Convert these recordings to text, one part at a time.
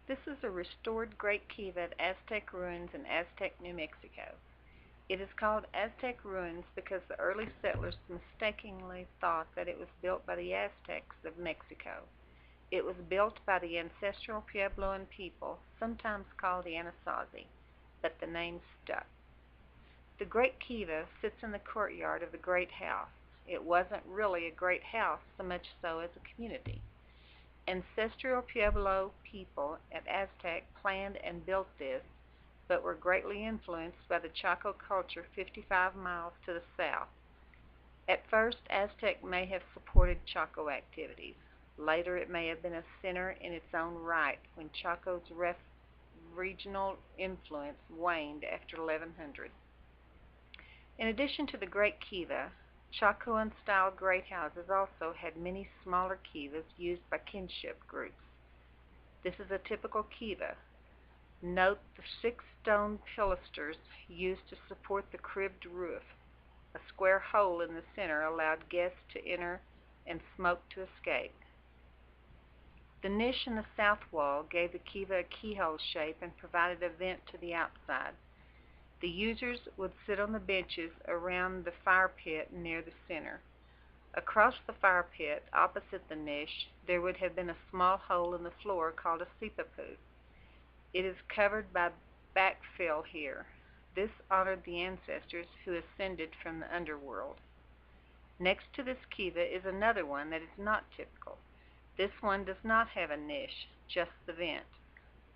This is a restored Great Kiva at Aztec ruins in Aztec, New Mexico. It is called Aztec ruins because the early settlers mistakenly thought that it was built by the Aztecs of Mexico. It was built by the ancestral Puebloan people, sometimes called the Anasazi, but the name stuck. The Great Kiva sits in the courtyard of the Great House. It wasn't really a great house so much so as a community. Ancestral Pueblo people at Aztec planned and built this, but were greatly influenced by the Chaco culture 55 miles to the south. At first, Aztec may have supported Chaco activities. Later, it may have been a center in its own right when Chaco's regional influence waned after 1100. In addition to the Great Kiva, Chacoan-style great houses also had many smaller kivas used by kinship groups. This is a typical kiva. Note the 6 stone pilasters used to support the cribbed roof. A square hole in the center allowed guests to enter and smoke to escape. The niche in the south wall gave the kiva a keyhole shape and provided a vent to the outside. The users would sit on the benches around the fire pit near the center. Across the fire pit, opposite the niche, there would have been a small hole in the floor called a sipapu. It is covered by backfill here. This honored the ancestors who ascended from the underworld. Next to this kiva is another one that is not typical. This one does not have a niche, just the vent.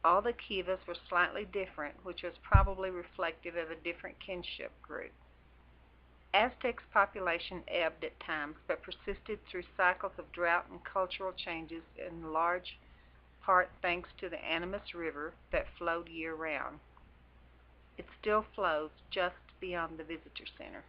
All the kivas were slightly different, which was probably reflective of a different kinship group. Aztec's population ebbed at times, but persisted through cycles of drought and cultural changes, in large part thanks to the Animas River that flowed year-round. It still flows just beyond the visitor center.